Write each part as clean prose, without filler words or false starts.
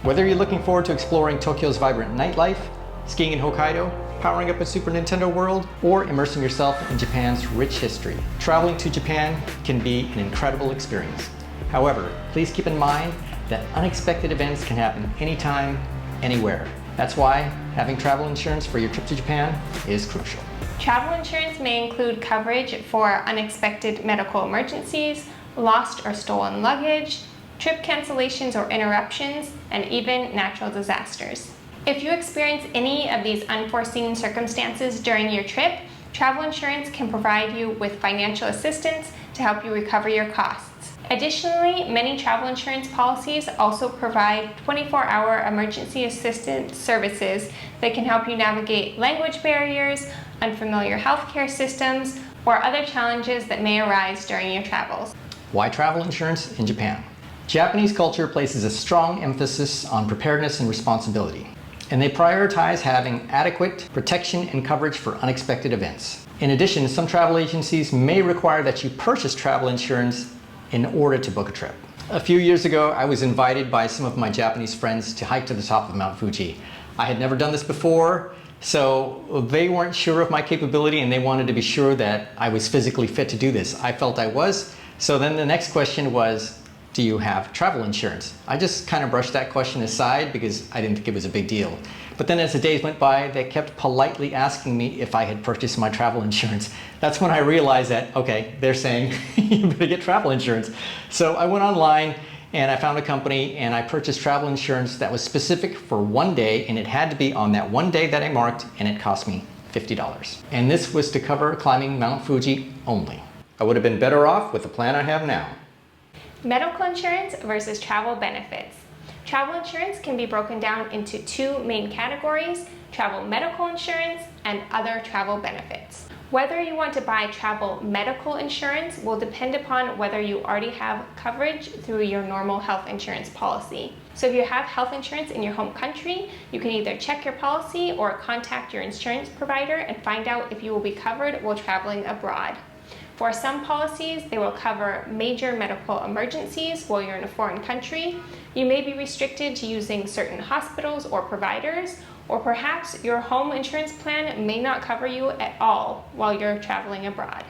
Whether you're looking forward to exploring Tokyo's vibrant nightlife, skiing in Hokkaido, powering up a Super Nintendo world, or immersing yourself in Japan's rich history, traveling to Japan can be an incredible experience. However, please keep in mind that unexpected events can happen anytime, anywhere. That's why having travel insurance for your trip to Japan is crucial. Travel insurance may include coverage for unexpected medical emergencies, lost or stolen luggage, trip cancellations or interruptions, and even natural disasters. If you experience any of these unforeseen circumstances during your trip, travel insurance can provide you with financial assistance to help you recover your costs. Additionally, many travel insurance policies also provide 24-hour emergency assistance services that can help you navigate language barriers, unfamiliar healthcare systems, or other challenges that may arise during your travels. Why travel insurance in Japan? Japanese culture places a strong emphasis on preparedness and responsibility, and they prioritize having adequate protection and coverage for unexpected events. In addition, some travel agencies may require that you purchase travel insurance in order to book a trip. A few years ago, I was invited by some of my Japanese friends to hike to the top of Mount Fuji. I had never done this before, so they weren't sure of my capability and they wanted to be sure that I was physically fit to do this. I felt I was. So then the next question was, do you have travel insurance? I just kind of brushed that question aside because I didn't think it was a big deal. But then as the days went by, they kept politely asking me if I had purchased my travel insurance. That's when I realized that, okay, they're saying you better get travel insurance. So I went online and I found a company and I purchased travel insurance that was specific for one day, and it had to be on that one day that I marked, and it cost me $50. And this was to cover climbing Mount Fuji only. I would have been better off with the plan I have now. Medical insurance versus travel benefits. Travel insurance can be broken down into two main categories: travel medical insurance and other travel benefits. Whether you want to buy travel medical insurance will depend upon whether you already have coverage through your normal health insurance policy. So if you have health insurance in your home country, you can either check your policy or contact your insurance provider and find out if you will be covered while traveling abroad. For some policies, they will cover major medical emergencies while you're in a foreign country. You may be restricted to using certain hospitals or providers, or perhaps your home insurance plan may not cover you at all while you're traveling abroad.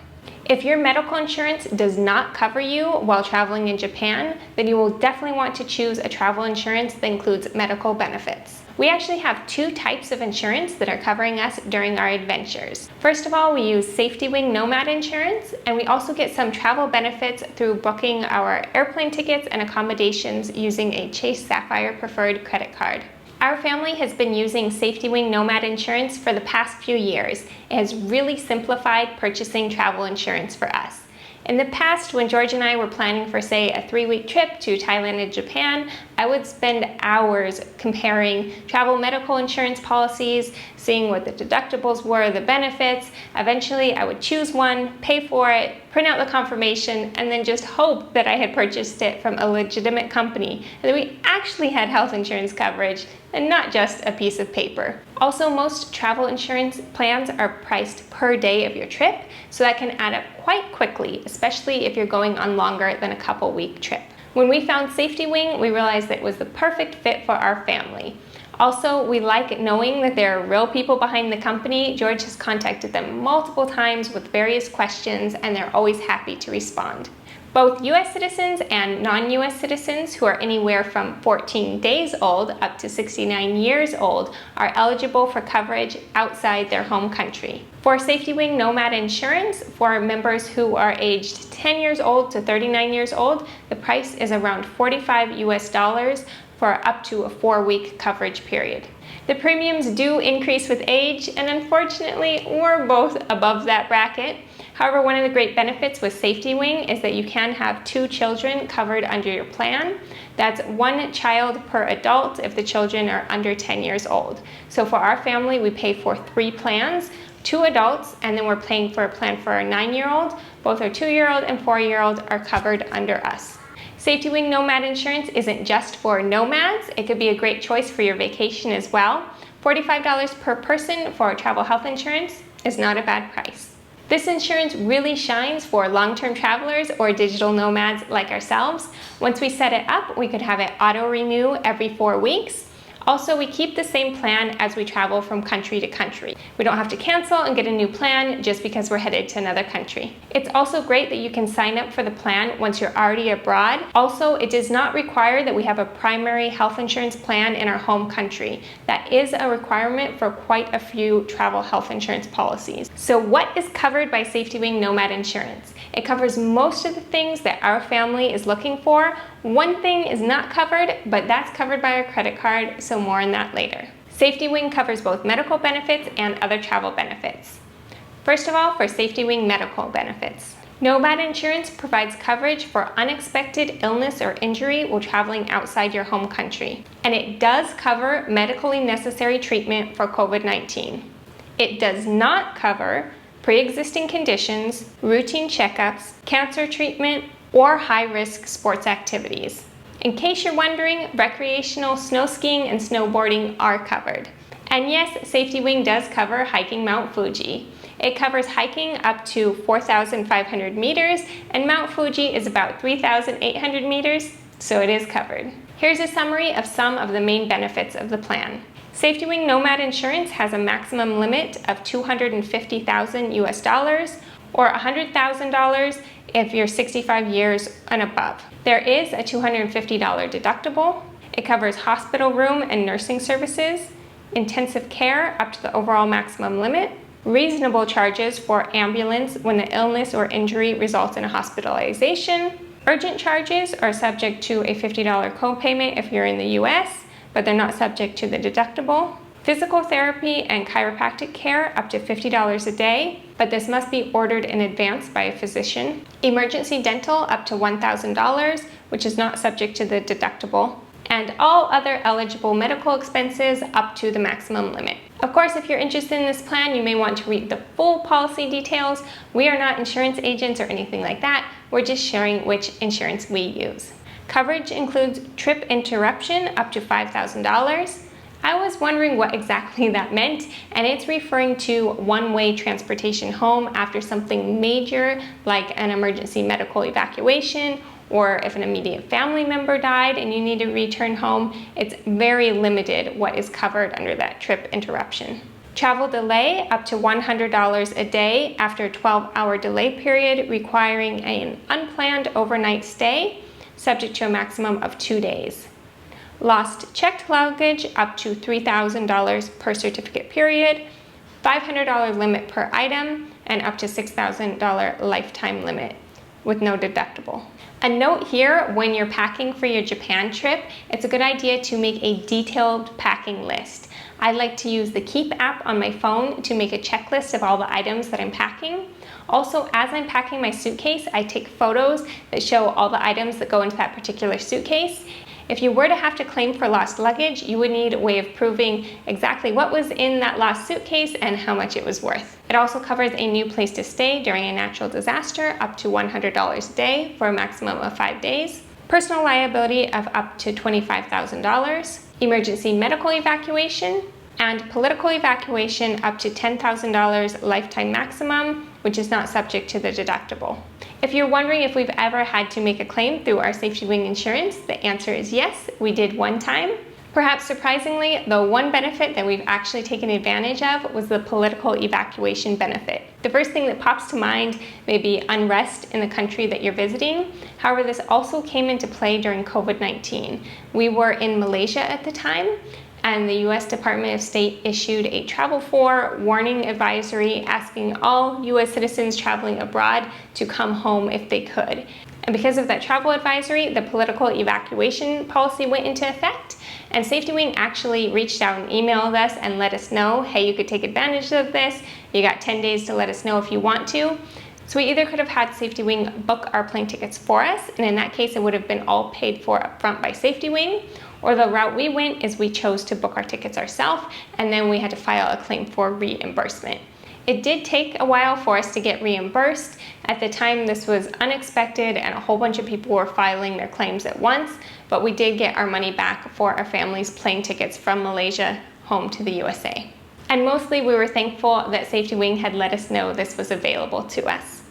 If your medical insurance does not cover you while traveling in Japan, then you will definitely want to choose a travel insurance that includes medical benefits. We actually have two types of insurance that are covering us during our adventures. First of all, we use SafetyWing Nomad insurance, and we also get some travel benefits through booking our airplane tickets and accommodations using a Chase Sapphire Preferred credit card. Our family has been using SafetyWing Nomad insurance for the past few years. It has really simplified purchasing travel insurance for us. In the past, when George and I were planning for, say, a 3-week trip to Thailand and Japan, I would spend hours comparing travel medical insurance policies, seeing what the deductibles were, the benefits. Eventually, I would choose one, pay for it, print out the confirmation, and then just hope that I had purchased it from a legitimate company and that we actually had health insurance coverage and not just a piece of paper. Also, most travel insurance plans are priced per day of your trip, so that can add up quite quickly, especially if you're going on longer than a couple-week trip. When we found SafetyWing, we realized that it was the perfect fit for our family. Also, we like knowing that there are real people behind the company. George has contacted them multiple times with various questions, and they're always happy to respond. Both US citizens and non-US citizens who are anywhere from 14 days old up to 69 years old are eligible for coverage outside their home country. For SafetyWing Nomad insurance, for members who are aged 10 years old to 39 years old, the price is around $45 US for up to a 4-week coverage period. The premiums do increase with age, and unfortunately, we're both above that bracket. However, one of the great benefits with SafetyWing is that you can have 2 children covered under your plan. That's 1 child per adult if the children are under 10 years old. So for our family, we pay for 3 plans, 2 adults, and then we're paying for a plan for our 9-year-old. Both our 2-year-old and 4-year-old are covered under us. SafetyWing Nomad insurance isn't just for nomads. It could be a great choice for your vacation as well. $45 per person for travel health insurance is not a bad price. This insurance really shines for long-term travelers or digital nomads like ourselves. Once we set it up, we could have it auto-renew every 4 weeks. Also, we keep the same plan as we travel from country to country. We don't have to cancel and get a new plan just because we're headed to another country. It's also great that you can sign up for the plan once you're already abroad. Also, it does not require that we have a primary health insurance plan in our home country. That is a requirement for quite a few travel health insurance policies. So what is covered by SafetyWing Nomad Insurance? It covers most of the things that our family is looking for. One thing is not covered, but that's covered by our credit card, so more on that later. SafetyWing covers both medical benefits and other travel benefits. First of all, for SafetyWing medical benefits. Nomad Insurance provides coverage for unexpected illness or injury while traveling outside your home country. And it does cover medically necessary treatment for COVID-19. It does not cover pre-existing conditions, routine checkups, cancer treatment, or high-risk sports activities. In case you're wondering, recreational snow skiing and snowboarding are covered. And yes, SafetyWing does cover hiking Mount Fuji. It covers hiking up to 4,500 meters, and Mount Fuji is about 3,800 meters, so it is covered. Here's a summary of some of the main benefits of the plan. SafetyWing Nomad Insurance has a maximum limit of $250,000 US, or $100,000 if you're 65 years and above. There is a $250 deductible. It covers hospital room and nursing services, intensive care up to the overall maximum limit, reasonable charges for ambulance when the illness or injury results in a hospitalization. Urgent charges are subject to a $50 copayment if you're in the US, but they're not subject to the deductible. Physical therapy and chiropractic care up to $50 a day, but this must be ordered in advance by a physician. Emergency dental up to $1,000, which is not subject to the deductible. And all other eligible medical expenses up to the maximum limit. Of course, if you're interested in this plan, you may want to read the full policy details. We are not insurance agents or anything like that. We're just sharing which insurance we use. Coverage includes trip interruption up to $5,000. I was wondering what exactly that meant, and it's referring to one-way transportation home after something major like an emergency medical evacuation, or if an immediate family member died and you need to return home. It's very limited what is covered under that trip interruption. Travel delay up to $100 a day after a 12-hour delay period requiring an unplanned overnight stay, subject to a maximum of 2 days. Lost checked luggage up to $3,000 per certificate period, $500 limit per item, and up to $6,000 lifetime limit with no deductible. A note here, when you're packing for your Japan trip, it's a good idea to make a detailed packing list. I like to use the Keep app on my phone to make a checklist of all the items that I'm packing. Also, as I'm packing my suitcase, I take photos that show all the items that go into that particular suitcase. If you were to have to claim for lost luggage, you would need a way of proving exactly what was in that lost suitcase and how much it was worth. It also covers a new place to stay during a natural disaster up to $100 a day for a maximum of 5 days. Personal liability of up to $25,000. Emergency medical evacuation, and political evacuation up to $10,000 lifetime maximum, which is not subject to the deductible. If you're wondering if we've ever had to make a claim through our SafetyWing insurance, the answer is yes, we did one time. Perhaps surprisingly, the one benefit that we've actually taken advantage of was the political evacuation benefit. The first thing that pops to mind may be unrest in the country that you're visiting. However, this also came into play during COVID-19. We were in Malaysia at the time, and the US Department of State issued a travel for warning advisory asking all US citizens traveling abroad to come home if they could. And because of that travel advisory, the political evacuation policy went into effect, and SafetyWing actually reached out and emailed us and let us know, hey, you could take advantage of this. You got 10 days to let us know if you want to. So we either could have had SafetyWing book our plane tickets for us, and in that case it would have been all paid for upfront by SafetyWing, or the route we went is we chose to book our tickets ourselves, and then we had to file a claim for reimbursement. It did take a while for us to get reimbursed. At the time, this was unexpected and a whole bunch of people were filing their claims at once, but we did get our money back for our family's plane tickets from Malaysia home to the USA. And mostly we were thankful that SafetyWing had let us know this was available to us.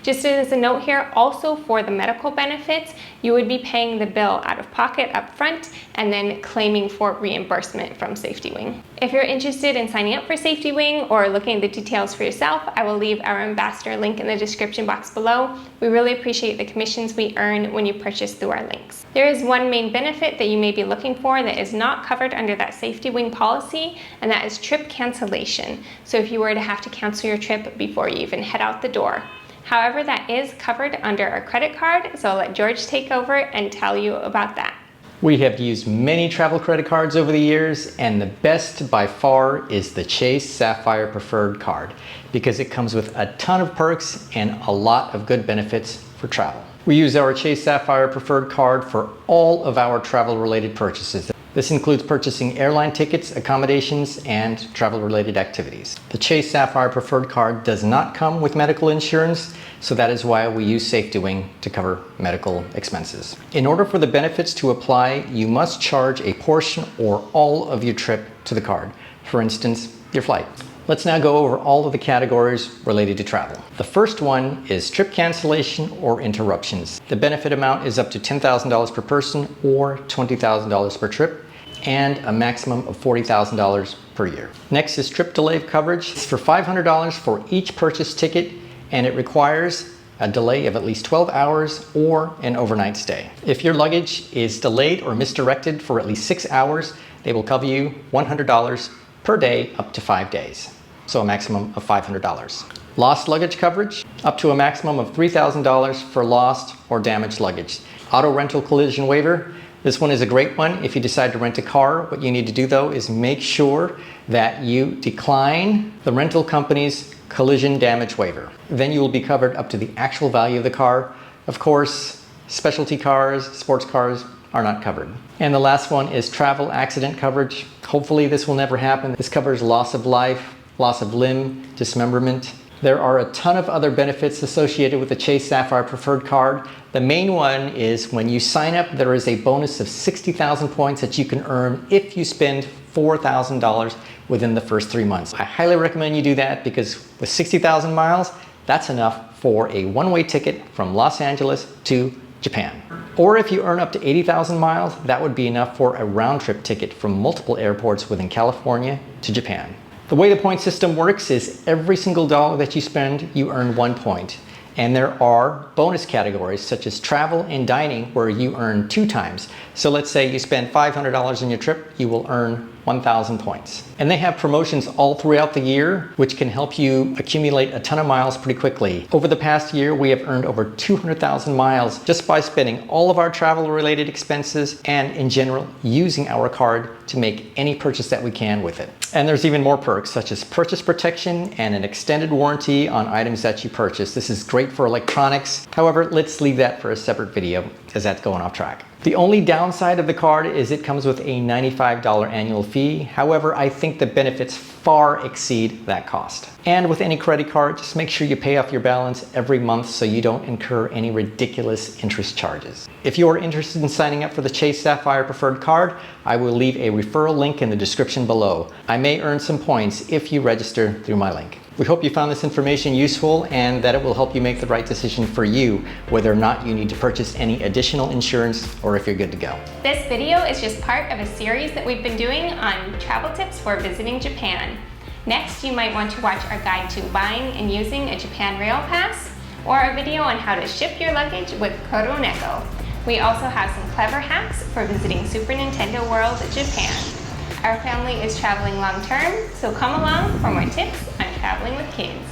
Just as a note here, also for the medical benefits, you would be paying the bill out of pocket up front and then claiming for reimbursement from SafetyWing. If you're interested in signing up for SafetyWing or looking at the details for yourself, I will leave our ambassador link in the description box below. We really appreciate the commissions we earn when you purchase through our links. There is one main benefit that you may be looking for that is not covered under that SafetyWing policy, and that is trip cancellation. So if you were to have to cancel your trip before you even head out the door. However, that is covered under a credit card, so I'll let George take over and tell you about that. We have used many travel credit cards over the years, and the best by far is the Chase Sapphire Preferred card because it comes with a ton of perks and a lot of good benefits for travel. We use our Chase Sapphire Preferred card for all of our travel-related purchases. This includes purchasing airline tickets, accommodations, and travel-related activities. The Chase Sapphire Preferred card does not come with medical insurance, so that is why we use SafetyWing to cover medical expenses. In order for the benefits to apply, you must charge a portion or all of your trip to the card. For instance, your flight. Let's now go over all of the categories related to travel. The first one is trip cancellation or interruptions. The benefit amount is up to $10,000 per person or $20,000 per trip, and a maximum of $40,000 per year. Next is trip delay coverage. It's for $500 for each purchased ticket, and it requires a delay of at least 12 hours or an overnight stay. If your luggage is delayed or misdirected for at least 6 hours, they will cover you $100 per day up to 5 days, so a maximum of $500. Lost luggage coverage, up to a maximum of $3,000 for lost or damaged luggage. Auto rental collision waiver, this one is a great one. If you decide to rent a car, what you need to do though is make sure that you decline the rental company's collision damage waiver. Then you will be covered up to the actual value of the car. Of course, specialty cars, sports cars, are not covered. And the last one is travel accident coverage. Hopefully this will never happen. This covers loss of life, loss of limb, dismemberment. There are a ton of other benefits associated with the Chase Sapphire Preferred card. The main one is when you sign up, there is a bonus of 60,000 points that you can earn if you spend $4,000 within the first 3 months. I highly recommend you do that because with 60,000 miles, that's enough for a one-way ticket from Los Angeles to Japan. Or if you earn up to 80,000 miles, that would be enough for a round-trip ticket from multiple airports within California to Japan. The way the point system works is every single dollar that you spend, you earn 1 point. And there are bonus categories such as travel and dining where you earn 2 times. So let's say you spend $500 on your trip, you will earn 1,000 points. And they have promotions all throughout the year, which can help you accumulate a ton of miles pretty quickly. Over the past year, we have earned over 200,000 miles just by spending all of our travel-related expenses and in general, using our card to make any purchase that we can with it. And there's even more perks such as purchase protection and an extended warranty on items that you purchase. This is great for electronics. However, let's leave that for a separate video as that's going off track. The only downside of the card is it comes with a $95 annual fee. However, I think the benefits far exceed that cost. And with any credit card, just make sure you pay off your balance every month so you don't incur any ridiculous interest charges. If you are interested in signing up for the Chase Sapphire Preferred card, I will leave a referral link in the description below. I may earn some points if you register through my link. We hope you found this information useful and that it will help you make the right decision for you, whether or not you need to purchase any additional insurance or if you're good to go. This video is just part of a series that we've been doing on travel tips for visiting Japan. Next, you might want to watch our guide to buying and using a Japan Rail Pass, or a video on how to ship your luggage with Koroneko. We also have some clever hacks for visiting Super Nintendo World Japan. Our family is traveling long term, so come along for more tips on traveling with kids.